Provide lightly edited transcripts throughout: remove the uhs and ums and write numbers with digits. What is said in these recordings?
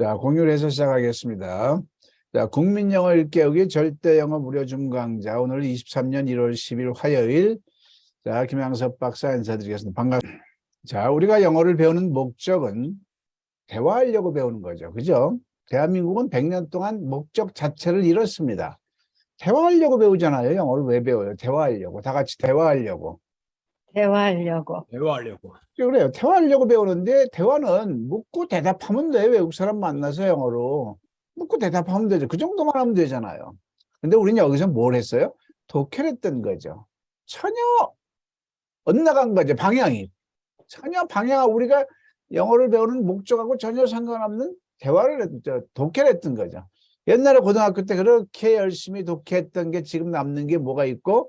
자, 공유를 해서 시작하겠습니다. 자, 국민영어 일깨우기 절대영어 무료 중강좌. 오늘 23년 1월 10일 화요일. 자, 김양섭 박사 인사드리겠습니다. 반갑습니다. 자, 우리가 영어를 배우는 목적은 대화하려고 배우는 거죠. 그죠? 대한민국은 100년 동안 목적 자체를 잃었습니다. 대화하려고 배우잖아요. 영어를 왜 배워요? 대화하려고. 다 같이 대화하려고. 대화하려고. 그래요. 대화하려고 배우는데 대화는 묻고 대답하면 돼. 외국 사람 만나서 영어로. 묻고 대답하면 되죠. 그 정도만 하면 되잖아요. 근데 우리는 여기서 뭘 했어요? 독해했던 거죠. 전혀 엇나간 거죠. 방향이. 전혀 우리가 영어를 배우는 목적하고 전혀 상관없는 대화를 했죠. 독해를 했던 거죠. 옛날에 고등학교 때 그렇게 열심히 독해했던 게 지금 남는 게 뭐가 있고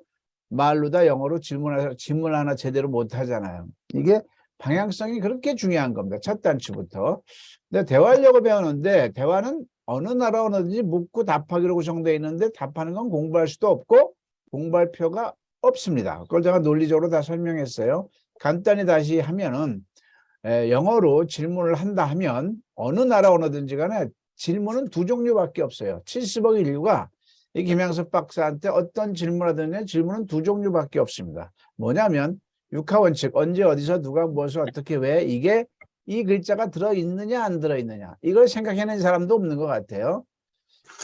말로 다 영어로 질문 하나 제대로 못 하잖아요. 이게 방향성이 그렇게 중요한 겁니다. 첫 단추부터. 근데 대화하려고 배우는데 대화는 어느 나라 언어든지 묻고 답하기로 구성되어 있는데 답하는 건 공부할 수도 없고 공부할 필요가 없습니다. 그걸 제가 논리적으로 다 설명했어요. 간단히 다시 하면은 영어로 질문을 한다 하면 어느 나라 언어든지 간에 질문은 두 종류밖에 없어요. 70억 인류가 이 김양섭 박사한테 어떤 질문하든 질문은 두 종류밖에 없습니다. 뭐냐면 육하원칙, 언제 어디서 누가 무엇을 어떻게 왜 이게 이 글자가 들어있느냐 안 들어있느냐 이걸 생각해낸 사람도 없는 것 같아요.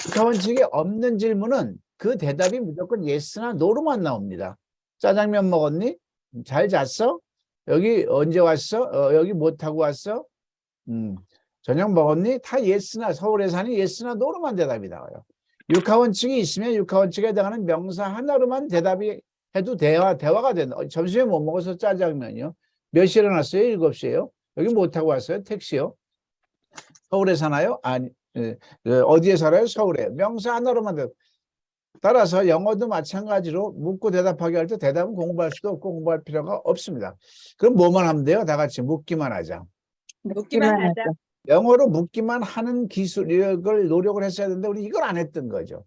육하원칙이 없는 질문은 그 대답이 무조건 yes나 no로만 나옵니다. 짜장면 먹었니? 잘 잤어? 여기 언제 왔어? 여기 뭐 타고 왔어? 저녁 먹었니? 다 yes나 서울에 사니 yes나 no로만 대답이 나와요. 육하원칙이 있으면 육하원칙에 해당하는 명사 하나로만 대답이 해도 대화가 된다. 점심에 뭐 먹어서 짜장면이요? 몇 시에 일어났어요? 7시에요? 여기 뭐 타고 왔어요? 택시요? 서울에 사나요? 아니, 어디에 살아요? 서울에. 명사 하나로만 대답. 따라서 영어도 마찬가지로 묻고 대답하기 할 때 대답은 공부할 수도 없고 공부할 필요가 없습니다. 그럼 뭐만 하면 돼요? 다 같이 묻기만 하자. 묻기만 하자. 영어로 묻기만 하는 기술력을 노력을 했어야 되는데 우리 이걸 안 했던 거죠.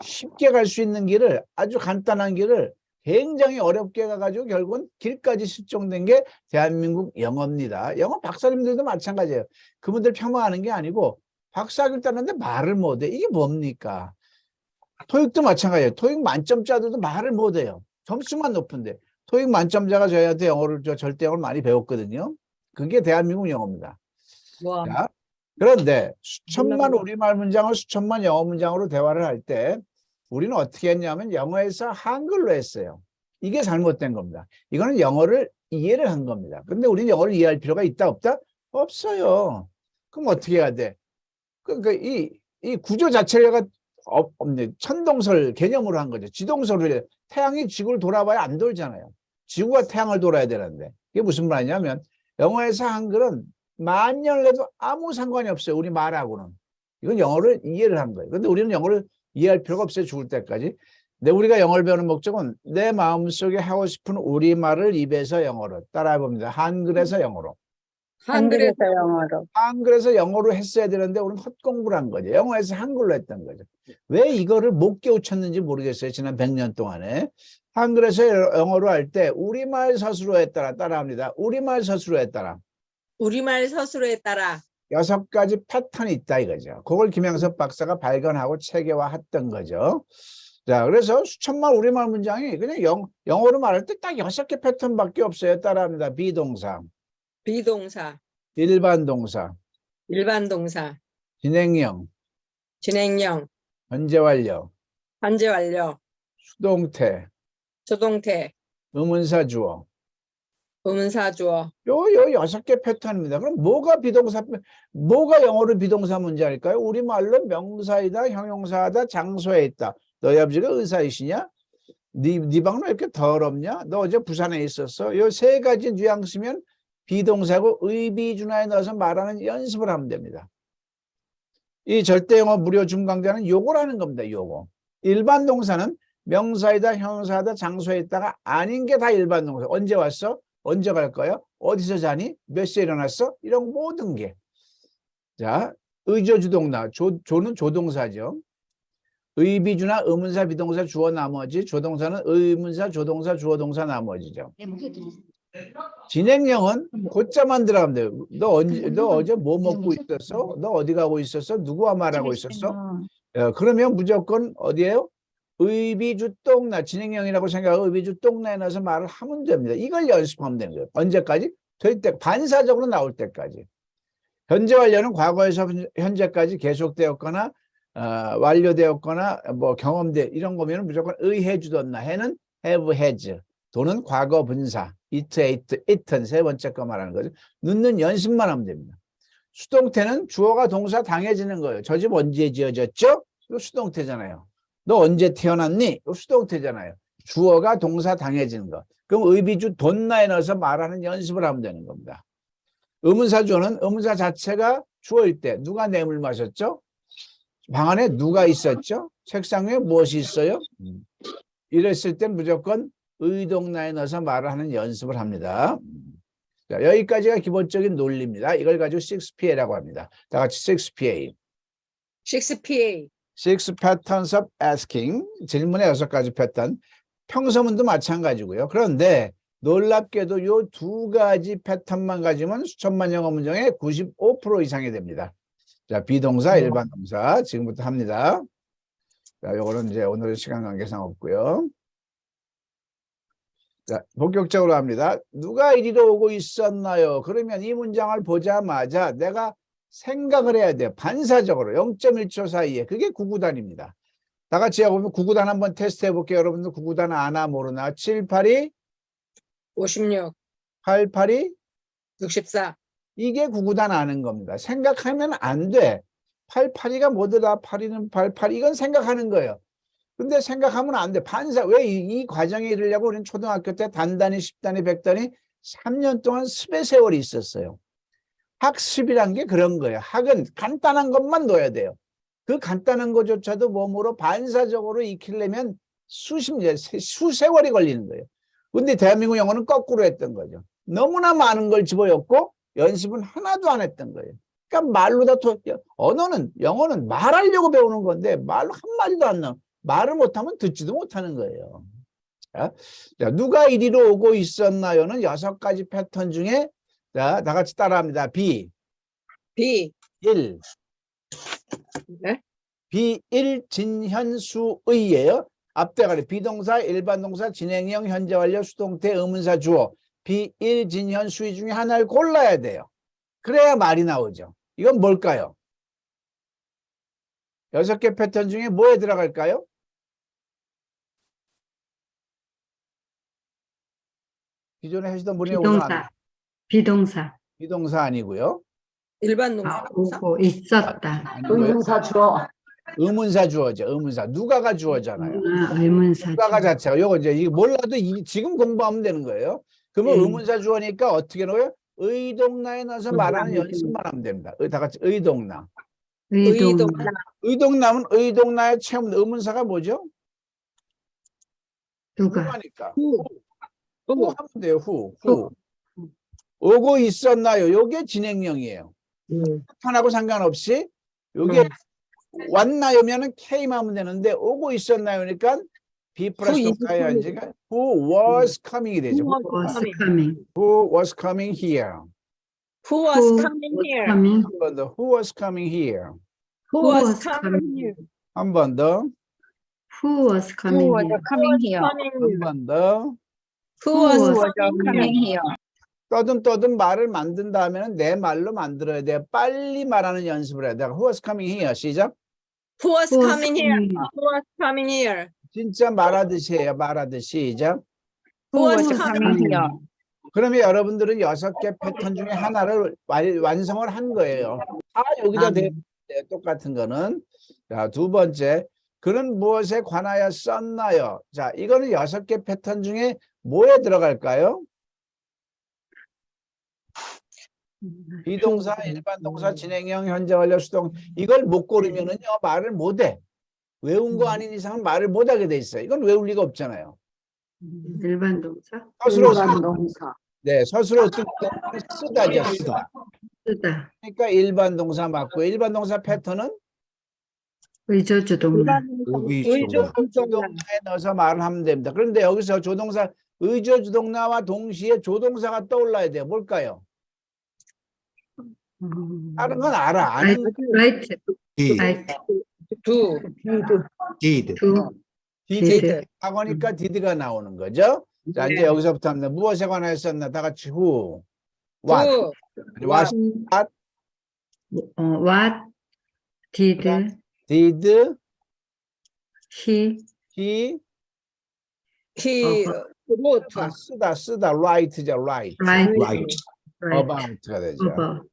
쉽게 갈 수 있는 길을 아주 간단한 길을 굉장히 어렵게 가가지고 결국은 길까지 실종된 게 대한민국 영어입니다. 영어 박사님들도 마찬가지예요. 그분들 폄하하는 게 아니고 박사학위를 따는데 말을 못해. 이게 뭡니까? 토익도 마찬가지예요. 토익 만점자들도 말을 못해요. 점수만 높은데 토익 만점자가 저희한테 절대 영어를 많이 배웠거든요. 그게 대한민국 영어입니다. 와. 자, 그런데 수천만 우리말 문장을 수천만 영어 문장으로 대화를 할 때 우리는 어떻게 했냐면 영어에서 한글로 했어요. 이게 잘못된 겁니다. 이거는 영어를 이해를 한 겁니다. 근데 우리는 영어를 이해할 필요가 있다 없다? 없어요. 그럼 어떻게 해야 돼? 그러니까 이 구조 자체가 천동설 개념으로 한 거죠. 지동설을 태양이 지구를 돌아봐야 안 돌잖아요. 지구가 태양을 돌아야 되는데 이게 무슨 말이냐면 영어에서 한글은 만년을 해도 아무 상관이 없어요. 우리 말하고는. 이건 영어를 이해를 한 거예요. 근데 우리는 영어를 이해할 필요가 없어요. 죽을 때까지. 근데 우리가 영어를 배우는 목적은 내 마음속에 하고 싶은 우리말을 입에서 영어로 따라해 봅니다. 한글에서 영어로. 한글에서 영어로. 한글에서 영어로 했어야 되는데 우리는 헛공부를 한 거죠. 영어에서 한글로 했던 거죠. 왜 이거를 못 깨우쳤는지 모르겠어요. 지난 100년 동안에. 한글에서 영어로 할 때 우리말 서술어에 따라 따라합니다. 우리말 서술어에 따라. 우리말 서술어에 따라 6가지 패턴이 있다 이거죠. 그걸 김양섭 박사가 발견하고 체계화했던 거죠. 자, 그래서 수천만 우리말 문장이 그냥 영어로 말할 때 딱 6개 패턴밖에 없어요. 따라합니다. 비동사, 비동사, 일반 동사, 일반 동사, 진행형, 진행형, 현재 완료, 현재 완료, 수동태, 조동태, 의문사 주어. 의문사 주어. 요 6개 패턴입니다. 그럼 뭐가 영어로 비동사 문장일까요? 우리말로 명사이다, 형용사다, 장소에 있다. 너희 아버지가 의사이시냐? 네 방은 왜 이렇게 더럽냐? 너 어제 부산에 있었어? 요 3가지 뉘앙스면 비동사고 의비준화에 넣어서 말하는 연습을 하면 됩니다. 이 절대영어 무료 중강좌는 요걸 하는 겁니다. 요거. 일반 동사는 명사이다, 형용사다, 장소에 있다가 아닌 게 다 일반 동사. 언제 왔어? 언제 갈 거야? 어디서 자니? 몇 시에 일어났어? 이런 모든 게. 자, 의조주동사. 조는 조동사죠. 의비주나 의문사, 비동사, 주어 나머지. 조동사는 의문사, 조동사, 주어 동사 나머지죠. 진행형은 곧자만 들어가면 돼요. 너 어제 뭐 먹고 있었어? 너 어디 가고 있었어? 누구와 말하고 있었어? 그러면 무조건 어디에요? 의비주동나 진행형이라고 생각하고 의비주동나에 넣어서 말을 하면 됩니다. 이걸 연습하면 되는 거예요. 언제까지? 될 때, 반사적으로 나올 때까지. 현재 완료는 과거에서 현재까지 계속되었거나 완료되었거나 뭐 경험돼 이런 거면 무조건 의해주던나 해는 have has 도는 과거 분사 it, ate, eaten 세 번째 거 말하는 거죠. 넣는 연습만 하면 됩니다. 수동태는 주어가 동사 당해지는 거예요. 저 집 언제 지어졌죠? 이거 수동태잖아요. 너 언제 태어났니? 이거 수동태잖아요. 주어가 동사 당해지는 거. 그럼 의비주 돈나에 넣어서 말하는 연습을 하면 되는 겁니다. 의문사 주어는 의문사 자체가 주어일 때 누가 뇌물 마셨죠? 방 안에 누가 있었죠? 책상 위에 무엇이 있어요? 이랬을 땐 무조건 의동나에 넣어서 말을 하는 연습을 합니다. 자, 여기까지가 기본적인 논리입니다. 이걸 가지고 6PA라고 합니다. 다 같이 6PA. 6PA. 6 patterns of asking. 질문의 6가지 패턴. 평서문도 마찬가지고요. 그런데 놀랍게도 요 두 가지 패턴만 가지면 수천만 영어 문장의 95% 이상이 됩니다. 자, 비동사, 일반 동사 지금부터 합니다. 자, 요거는 이제 오늘 시간 관계상 없고요. 자, 본격적으로 합니다. 누가 이리로 오고 있었나요? 그러면 이 문장을 보자마자 내가 생각을 해야 돼요. 반사적으로 0.1초 사이에. 그게 구구단입니다. 다 같이 해보면 구구단 한번 테스트 해볼게요. 여러분들 구구단 아나 모르나? 7, 8이 56. 8, 8이 64. 이게 구구단 아는 겁니다. 생각하면 안 돼. 8, 8이가 뭐더라? 8이는 8, 8 이건 생각하는 거예요. 근데 생각하면 안 돼. 반사. 왜 이 과정에 이르려고 우리는 초등학교 때 단단히 10단위 100단위 3년 동안 습의 세월이 있었어요. 학습이란 게 그런 거예요. 학은 간단한 것만 넣어야 돼요. 그 간단한 것조차도 몸으로 반사적으로 익히려면 수십 년, 수세월이 걸리는 거예요. 근데 대한민국 영어는 거꾸로 했던 거죠. 너무나 많은 걸 집어였고 연습은 하나도 안 했던 거예요. 그러니까 말로 다 언어는 영어는 말하려고 배우는 건데 말로 한마디도 안 나와. 말을 못하면 듣지도 못하는 거예요. 자, 누가 이리로 오고 있었나요는 6가지 패턴 중에 자, 다 같이 따라합니다. B. B. 1. 네? B1 진현수의예요. 앞대가리 비동사, 일반동사, 진행형, 현재 완료, 수동태, 의문사, 주어. B1 진현수의 중에 하나를 골라야 돼요. 그래야 말이 나오죠. 이건 뭘까요? 6개 패턴 중에 뭐에 들어갈까요? 기존에 하시던 분이 오늘 안 비동사. 비동사 아니고요. 일반 동사. 오고 있었다. 아니고요. 의문사 주어. 의문사 주어죠. 의문사. 누가가 주어잖아요. 의문사. 누가가 자체가 요거 이제 이거 몰라도 지금 공부하면 되는 거예요. 그러면 네. 의문사 주어니까 어떻게 넣어요? 의동나에 넣어서 말하는 연습만 하면 됩니다. 다 같이 의동나. 의동나. 의동나면 의동나의 체험 의문사가 뭐죠? 누가. 누가니까. 후. 후 하면 돼요. 후. 오고 있었나요? 요게 진행형이에요. 패턴하고 상관없이 요게 왔나요면은 K만 하면 되는데 오고 있었나요니까 B 플러스 동사의 한지가 who was coming이 되죠. was coming. Who was coming here? Who was coming here? coming. 한 번 더. Who was coming here? Who was coming here? 한 번 더. Who was coming here? coming here? 한 번 더. Who was was coming here? here? 떠듬 말을 만든 다음에는 내 말로 만들어야 돼요. 빨리 말하는 연습을 해야 돼요. Who was coming here? 시작. Who was Who was coming here? coming here? Who was coming here? 진짜 말하듯이 해요. 말하듯이. 시작. Who was was coming coming here? 그러면 여러분들은 6개 패턴 중에 하나를 완성을 한 거예요. 다 여기다 대요. 똑같은 거는. 자, 두 번째. 그는 무엇에 관하여 썼나요? 자, 이거는 6개 패턴 중에 뭐에 들어갈까요? 비동사, 일반동사, 진행형, 현재 완료, 수동. 이걸 못 고르면은요, 말을 못 해. 외운 거 아닌 이상은 말을 못 하게 돼 있어요. 이건 외울 리가 없잖아요. 일반 동사. 일반동사. 네, 스스로 어떤 쓰다죠, 쓰다. 쓰다. 그러니까 일반 동사 맞고 일반 동사 패턴은 의조주동사. 의조동사에 넣어서 말을 하면 됩니다. 그런데 여기서 조동사 의조주동사와 동시에 조동사가 떠올라야 돼요. 뭘까요? 다른 건 알아. 아는 right, Did. right, Do. Did. do, did. did. 하고니까 did가 나오는 거죠. 자, 이제 네. 여기서부터 합니다. 무엇에 관하여 썼나? 다 같이 who, what, Do. what What did did he he He wrote. 쓰다 write죠, write. write Right. about가 되죠. about?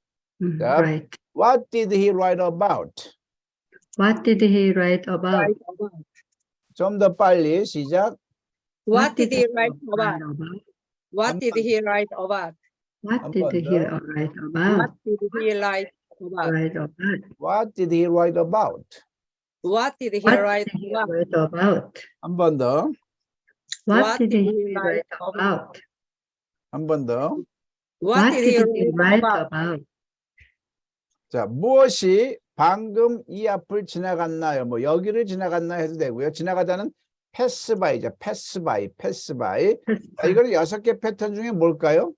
자, Right. what did he write about? What did he write about? 좀 더 빨리 시작. What did he write write about? about? What did he write about? What did 한번 he 더. write What about? did he write about? Write about? What did he write about? What did he What write did he about? write about? 한 번 더. What did he write about? 한 번 더. What did he write write about? about? 자, 무엇이 방금 이 앞을 지나갔나요? 뭐 여기를 지나갔나 해도 되고요. 지나가다는 pass by죠. pass by, pass by. 자, 이거는 6개 패턴 중에 뭘까요?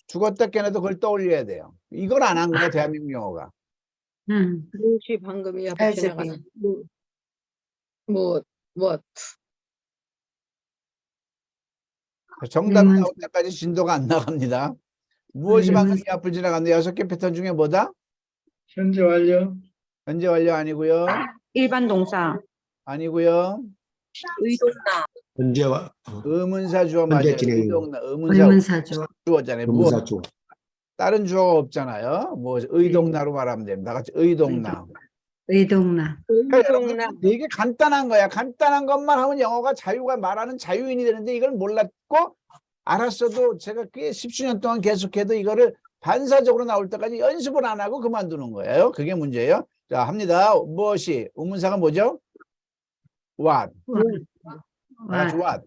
죽었다 깨어나도 그걸 떠올려야 돼요. 이걸 안 한 거야, 대한민국 영어가. 무엇이 방금 이 앞에 Has 지나가는 been. what? 정답 의문- 나올 때까지 진도가 안 나갑니다. 무엇이 방금 이 앞을 지나갔나? 6개 패턴 중에 뭐다? 현재 완료. 현재 완료 아니고요. 일반 동사. 아니고요. 의동사. 현재와 의문사 주어 현재 맞아요. 진행. 의문사죠. 주어잖아요. 무엇? 동사 주어. 다른 주어가 없잖아요. 뭐 의동나로 말하면 됩니다. 같이 의동나. 의동나. 의동나. 되게 간단한 거야. 간단한 것만 하면 영어가 자유가 말하는 자유인이 되는데 이걸 몰랐고 알았어도 제가 꽤 10수년 동안 계속해도 이거를 반사적으로 나올 때까지 연습을 안 하고 그만두는 거예요. 그게 문제예요. 자, 합니다. 무엇이? 의문사가 뭐죠? What. 다 같이 What? what.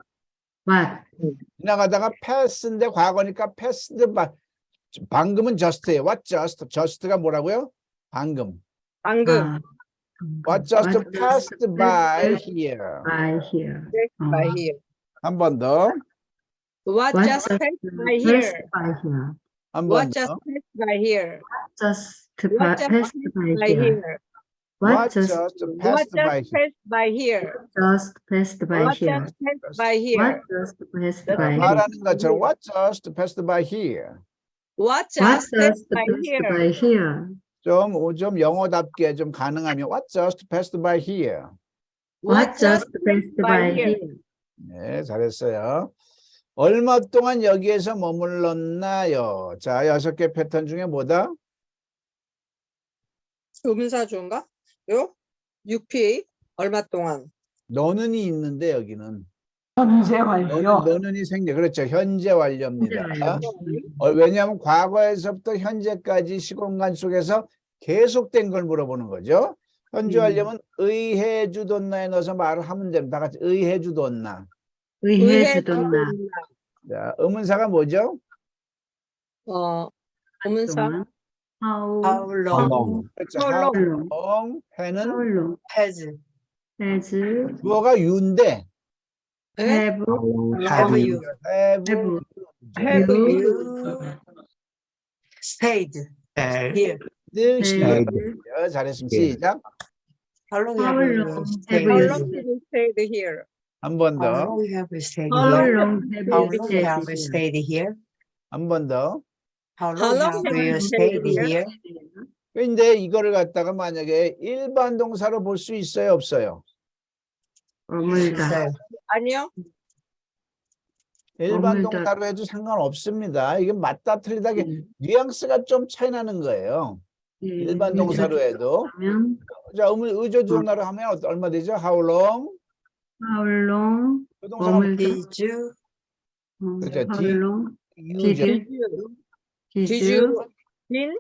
What? 지나가다가 pass인데 과거니까 passed by. 방금은 just예요. What just? just가 뭐라고요? 방금. 방금. What just passed by passed here. by here. by here. 한 번 더. What What just just passed by passed here? by here? 한 번 What 더. just passed by here? Just What just passed passed by by here. here? What just just What passed just by here. passed by here? just passed by What here? just passed by here? What just passed by here? 말하는 것처럼 what just passed by here. What What just passed just by passed here? by here? 좀 영어답게 좀 가능하면 what just passed by here. What just passed by here? 네, 잘했어요. 얼마 동안 여기에서 머물렀나요? 자, 6개 패턴 중에 뭐다? 의문사주인가? 요? 6P 얼마 동안? 너는이 있는데 여기는 현재 완료. 너는이 생략. 그렇죠. 현재 완료입니다. 왜냐하면 과거에서부터 현재까지 시공간 속에서 계속된 걸 물어보는 거죠. 현재 완료면 의해주돈나에 넣어서 말을 하면 됩니다. 다 같이 의해주돈나. 의해주돈나. 자, 의문사가 뭐죠? 의문사. How How long 그렇죠. How long? long, 해는 How long has has 주어가 유인데 네? have Have you have Have you you stayed stayed here? 늘 stayed? 잘했습니다. 예. 시작. How long How have you long stayed have How you long here? did you stay here? 한 번 How 더. long have you stayed How How here? long have How you long stayed have you here? stayed here? 한 번 더. How How long long have have you you stayed stayed here? 근데 이거를 갖다가 만약에 일반 동사로 볼 수 있어요, 없어요? 머물다. 아니요. 일반 머물다. 동사로 해도 상관없습니다. 이게 맞다 틀리다 뉘앙스가 좀 차이 나는 거예요. 일반 동사로 해도. 하면 자, 의조주동사로 하면 얼마 되죠? How long? How long 그 동사가 머물다. Did you 그렇죠. How long you죠. did Did you been?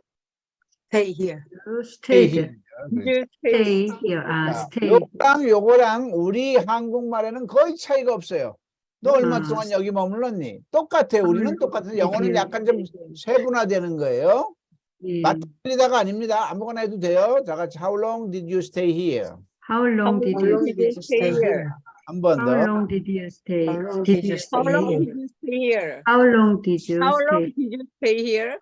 stay here? stayed? Did you stay? Stay here. Stay. 요거랑 우리 한국말에는 거의 차이가 없어요. 너 얼마 아. 동안 여기 머물렀니? 똑같아요. 우리는 똑같은데 영어는 약간 좀 세분화되는 거예요. 예. 맞다 틀리다가 아닙니다. 아무거나 해도 돼요. 다 같이 How long did you stay here? How long did How long you did you stay here? 한 번 How 더. long did you stay? How long Did did you you How stay long stay? did you stay here? How long did you How long stay? did you stay here?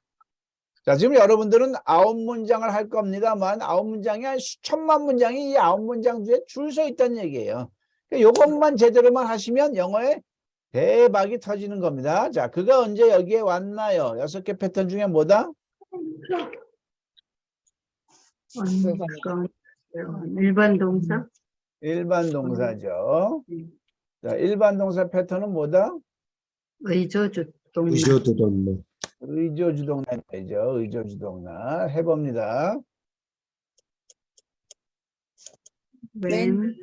자, 지금 여러분들은 9문장을 할 겁니다만 9문장이 한 수천만 문장이 이 9문장 뒤에 줄 서 있다는 얘기예요. 이것만 제대로만 하시면 영어에 대박이 터지는 겁니다. 자, 그가 언제 여기에 왔나요? 6개 패턴 중에 뭐다? 일반 동사? 일반 동사죠. 자, 일반 동사 패턴은 뭐다? 의조주동사. 의조주동사. 의조주동사죠. 의조주동사. 해봅니다. When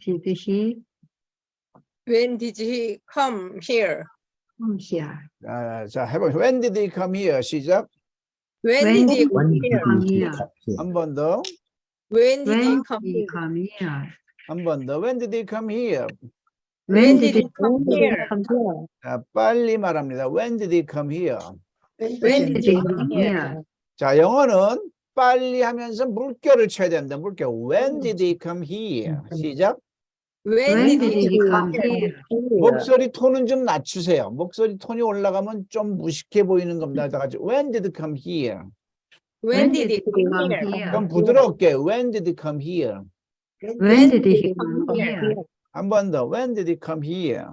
did he When did he come here? come here? 자, 해봅니다. When did he come here? 시작. When When did he did come he here? come here? 한 번 더. When did he When come did he here? come here? 한 번 더. When did he come here? When did he come here? 자, 빨리 말합니다. When did he come here? When did he come here? 자, 영어는 빨리 하면서 물결을 쳐야 됩니다. 물결. When did he come here? 시작. When did he come here? 목소리 톤은 좀 낮추세요. 목소리 톤이 올라가면 좀 무식해 보이는 겁니다. 다 같이. When did he come here? When did he come come here? here? 좀 부드럽게. When did he come here? When did he come here? 한 번 더. When did he come here?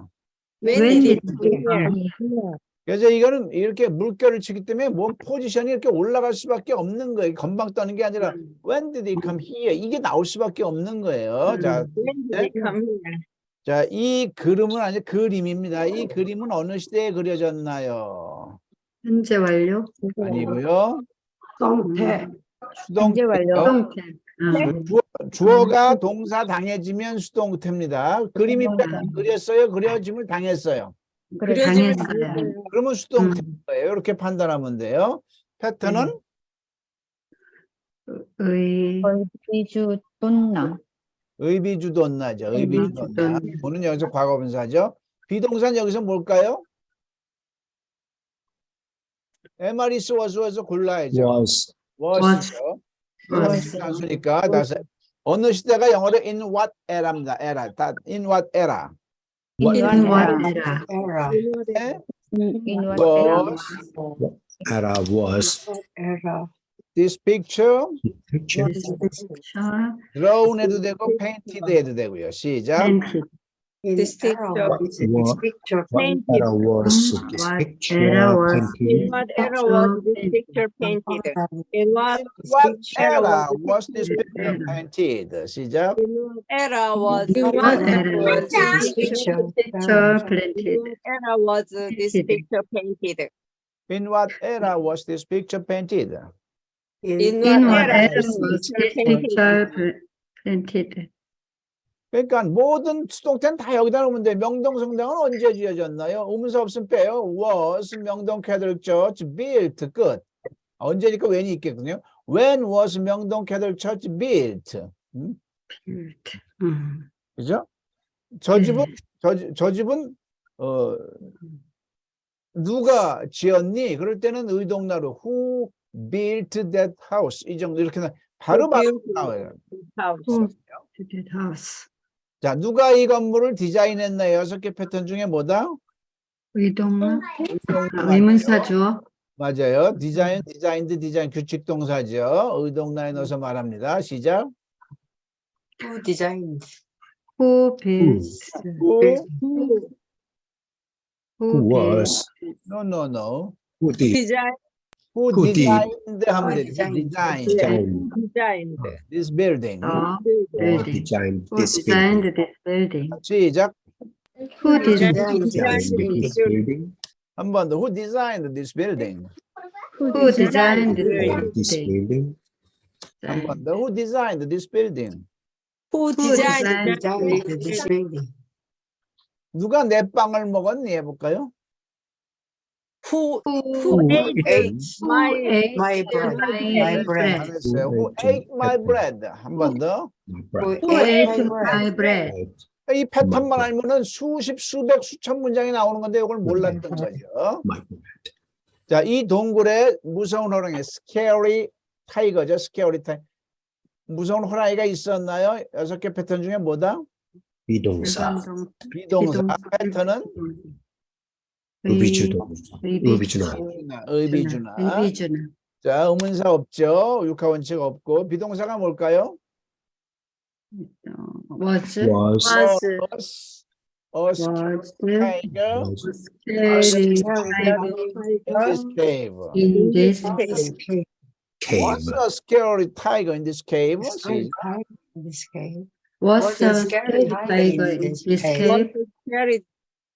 When When did he did come he come here? here? 그래서 이거는 이렇게 물결을 치기 때문에 몸 포지션이 이렇게 올라갈 수밖에 없는 거예요. 건방 떠는 게 아니라 When did he come here? 이게 나올 수밖에 없는 거예요. 자, When did he come here? 자, 이 그림은 아니 그림입니다. 이 그림은 어느 시대에 그려졌나요? 현재 완료. 아니고요. 성태. 수동태. 수동태. 주어가 동사 당해지면 수동태입니다. 그림이 그렸어요. 그려짐을 당했어요. 당했어요. 그러면 수동태인 거예요. 이렇게 판단하면 돼요. 패턴은 의주돈나. 의비주돈나죠. 의비주돈나. 의비주돈나. 오늘 여기서 과거분사죠. 비동사는 여기서 뭘까요? MREC was에서 골라야죠. was. was죠. 단수니까 다시 어느 시대가 영어로 in what era입니다. era. in what era. In what era? Era. 네? In what was Era was. Era. this picture Picture. era? drawn 해도 되고 painted 해도 되고요. 시작. Painted. This Era picture. was this picture. Painted. Era was. This What picture. era was painted. In what era was this picture painted? In what What era era was was this picture painted? 시작. era was In what era was this picture picture painted? era was this picture painted? In what era was this picture painted? In In what what era era was was this this picture picture painted? 그러니까 모든 수동태는 다 여기다 놓으면 돼. 명동성당은 언제 지어졌나요? 의문사 없으면 빼요. was 명동 캐들 church built 끝. 언제니까 when이 있겠군요. When was 명동 캐들 church built? 그죠? 저 집은 저 집은 누가 지었니? 그럴 때는 의동나로 who built that house 이 정도 이렇게 바로 나와요. house. 자, 누가 이 건물을 디자인했나요? 6개 패턴 중에 뭐다? 의동나. 의문사 주어. 맞아요. 디자인, 디자인 규칙 동사죠. 의동나에 넣어서 말합니다. 시작. Who designed? Who built? Who was. No. Who did. design Who Who did? designed 하면 되죠. designed. Design designed this building. The Who building. designed Who this designed building? this building? 시작. Who designed Designed this building. 한 번 더. Who designed this building? Who designed this This building? building. 한 번 더. Who designed this building? who designed Designed this building. 누가 내 빵을 먹었니? 해볼까요? who Who ate ate my My bread. My bread. 잘했어요. Who ate my bread? 한 번 더. My bread. Who ate my bread? 이 패턴만 알면은 수십, 수백, 수천 문장이 나오는 건데 이걸 몰랐던 거죠. My bread. 자, 이 동굴에 무서운 호랑이, scary tiger죠. scary tiger. 무서운 호랑이가 있었나요? 6개 패턴 중에 뭐다? 비동사. 비동사. 패턴은 의비주동사. 의비주나. 의비주나. 의비주나. 자, 의문사 없죠. 육하원칙 없고. 비동사가 뭘까요? was, was, was was, tiger carried in this cave. in this came. Was a scary tiger in this cave? See, In this cave. was a scary tiger in this cave. What a scary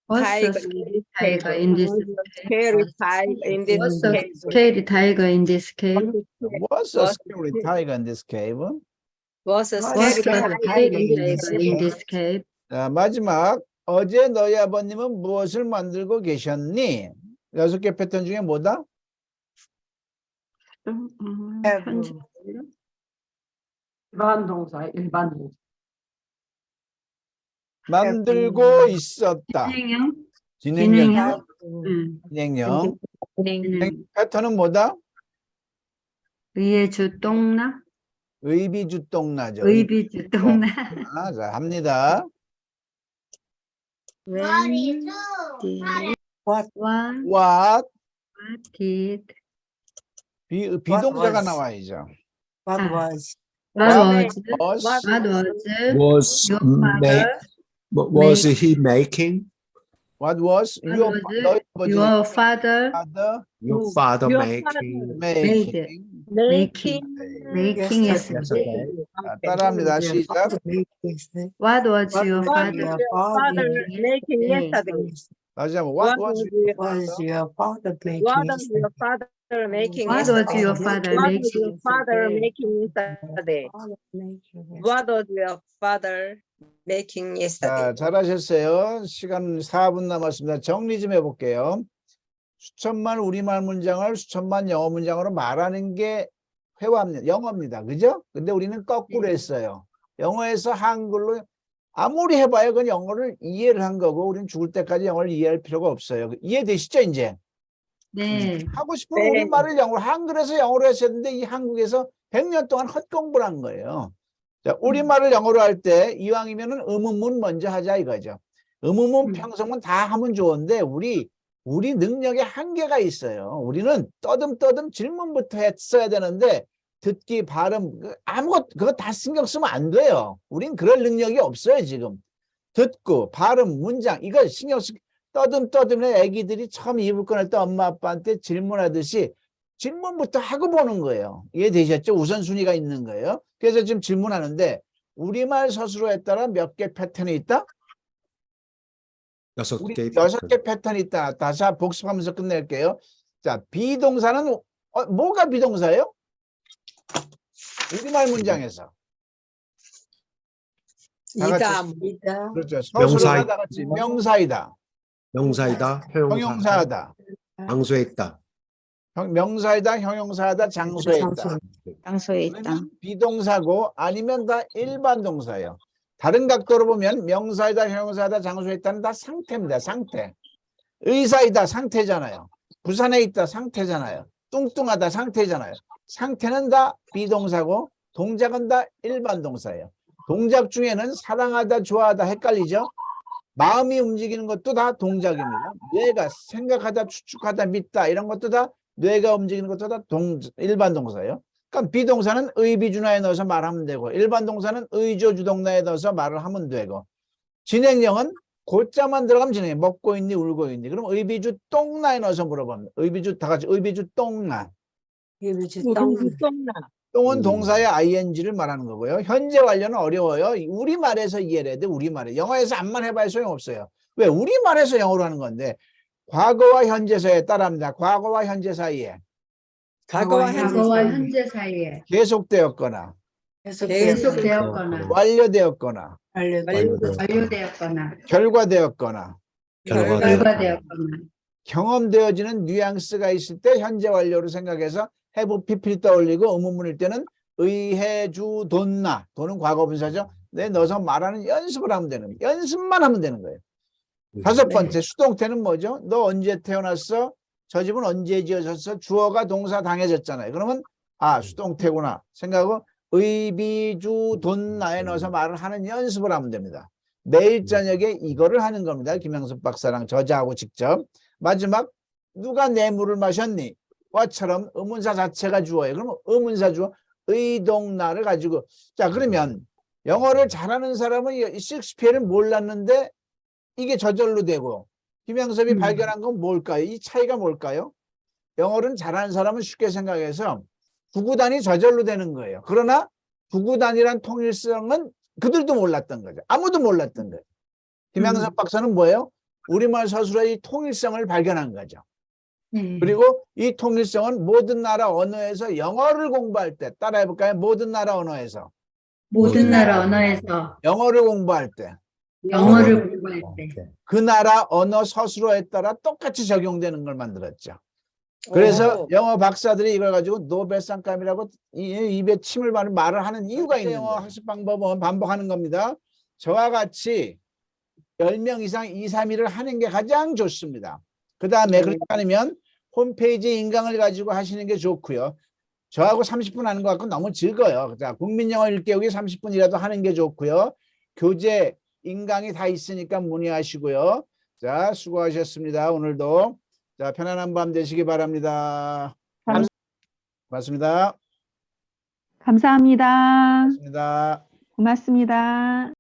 Was a tiger scary tiger in this scary tiger in this was a cave. scary tiger in this cave. was a scary tiger in this cave. Was a Was a scary scary tiger tiger in this cave. 자, 마지막. 어제 너희 아버님은 무엇을 만들고 계셨니? 6개 패턴 중에 뭐다? 현재 일반 동사, 일반 동사. 만들고 있었다. 진행형 진행형. 진행형 진행형. 패턴은 뭐다? 의의 주동나 의비주동나죠. 의비주동나. 자, 합니다. when What What? did 비동사가 was? 나와야죠. what Ah. was what Was was Was your was he making? what was your your father Your father Your making? making? making making yesterday. 자, 따라합니다. 시작. what was your What father was your father making yesterday? 다시 한번. What was your Was your father making What was your father making what was yesterday? your father What was making your father yesterday? making yesterday? What was your father making yesterday? 자, 잘하셨어요. 시간 4분 남았습니다. 정리 좀 해볼게요. 수천만 우리말 문장을 수천만 영어 문장으로 말하는 게 회화입니다. 영어입니다. 그죠? 근데 우리는 거꾸로 했어요. 영어에서 한글로 아무리 해봐야 그건 영어를 이해를 한 거고 우리는 죽을 때까지 영어를 이해할 필요가 없어요. 이해되시죠, 이제? 네. 하고 싶으면 네. 우리말을 영어로, 한글에서 영어로 했었는데 이 한국에서 100년 동안 헛공부를 한 거예요. 자, 우리말을 영어로 할 때 이왕이면은 의문문 먼저 하자 이거죠. 의문문 평성문 다 하면 좋은데 우리 능력에 한계가 있어요. 우리는 떠듬떠듬 질문부터 했어야 되는데 듣기, 발음, 아무것 그거 다 신경 쓰면 안 돼요. 우린 그럴 능력이 없어요, 지금. 듣고, 발음, 문장 이거 신경 쓰 떠듬떠듬해 애기들이 처음 이불 꺼낼 때 엄마 아빠한테 질문하듯이 질문부터 하고 보는 거예요. 이해되셨죠? 우선순위가 있는 거예요. 그래서 지금 질문하는데 우리말 서술어에 따라 몇 개 패턴이 있다? 6개. 6개 패턴이 있다. 다시 복습하면서 끝낼게요. 자, 비동사는 뭐가 비동사예요? 우리말 문장에서. 다 같이. 이다. 그렇죠. 명사. 서술어가 다 같이 명사이다. 명사이다. 형용사하다. 장소했다. 명사이다, 형용사하다, 장소했다. 장소에 있다. 그러면 비동사고 아니면 다 일반 동사예요. 다른 각도로 보면 명사이다, 형용사이다, 장소했다는 다 상태입니다. 상태. 의사이다 상태잖아요. 부산에 있다 상태잖아요. 뚱뚱하다 상태잖아요. 상태는 다 비동사고 동작은 다 일반 동사예요. 동작 중에는 사랑하다, 좋아하다 헷갈리죠? 마음이 움직이는 것도 다 동작입니다. 뇌가 생각하다, 추측하다, 믿다 이런 것도 다 뇌가 움직이는 것도 다 일반 동사예요. 그러니까 비동사는 의비주나에 넣어서 말하면 되고 일반 동사는 의조주동나에 넣어서 말을 하면 되고 진행형은 고자만 들어가면 진행해. 먹고 있니 울고 있니. 그럼 의비주 똥나에 넣어서 물어보면 의비주 다 같이 의비주 똥나. 똥은 동사의 ing를 말하는 거고요. 현재 완료는 어려워요. 우리말에서 이해를 해야 돼. 우리말에. 영어에서 암만 해봐야 소용없어요. 왜? 우리말에서 영어로 하는 건데 과거와 현재사에 따라합니다. 과거와 현재 사이에 과거와 현재 사이에 계속되었거나 계속되었거나 완료되었거나 완료되었거나 결과되었거나 결과되었거나 경험되어지는 뉘앙스가 있을 때 현재 완료로 생각해서 have pp를 떠올리고 의문문일 때는 의해주 돈나 돈은 과거분사죠. 내 넣어서 말하는 연습을 하면 되는 거예요. 연습만 하면 되는 거예요. 다섯 번째 수동태는 뭐죠? 너 언제 태어났어? 저 집은 언제 지어졌어? 주어가 동사 당해졌잖아요. 그러면 아 수동태구나 생각하고 의비주 돈나에 넣어서 말을 하는 연습을 하면 됩니다. 내일 저녁에 이거를 하는 겁니다. 김영섭 박사랑 저자하고 직접. 마지막 누가 뇌물을 마셨니? 와처럼 의문사 자체가 주어요. 그러면 의문사 주어 의동나를 가지고 자 그러면 영어를 잘하는 사람은 셰익스피어를 몰랐는데 이게 저절로 되고 김영섭이 발견한 건 뭘까요? 이 차이가 뭘까요? 영어를 잘하는 사람은 쉽게 생각해서 구구단이 저절로 되는 거예요. 그러나 구구단이란 통일성은 그들도 몰랐던 거죠. 아무도 몰랐던 거예요. 김영섭 박사는 뭐예요? 우리말 서술의 이 통일성을 발견한 거죠. 그리고 이 통일성은 모든 나라 언어에서 영어를 공부할 때 따라해볼까요? 모든 나라 언어에서 모든 나라 언어에서 영어를 공부할 때 영어를 공부할 때 그 나라 언어 서술어에 따라 똑같이 적용되는 걸 만들었죠. 그래서 영어 박사들이 이걸 가지고 노벨상감이라고 입에 침을 바른 말을 하는 이유가 있는 거예요. 영어 학습 방법은 반복하는 겁니다. 저와 같이 10명 이상 2, 3일을 하는 게 가장 좋습니다. 그 다음에 그렇지 않으면 홈페이지 인강을 가지고 하시는 게 좋고요. 저하고 30분 하는 것 같고 너무 즐거워요. 자, 국민영어 1개국이 30분이라도 하는 게 좋고요. 교재, 인강이 다 있으니까 문의하시고요. 자, 수고하셨습니다. 오늘도. 자, 편안한 밤 되시기 바랍니다. 고맙습니다. 감사합니다. 고맙습니다. 고맙습니다.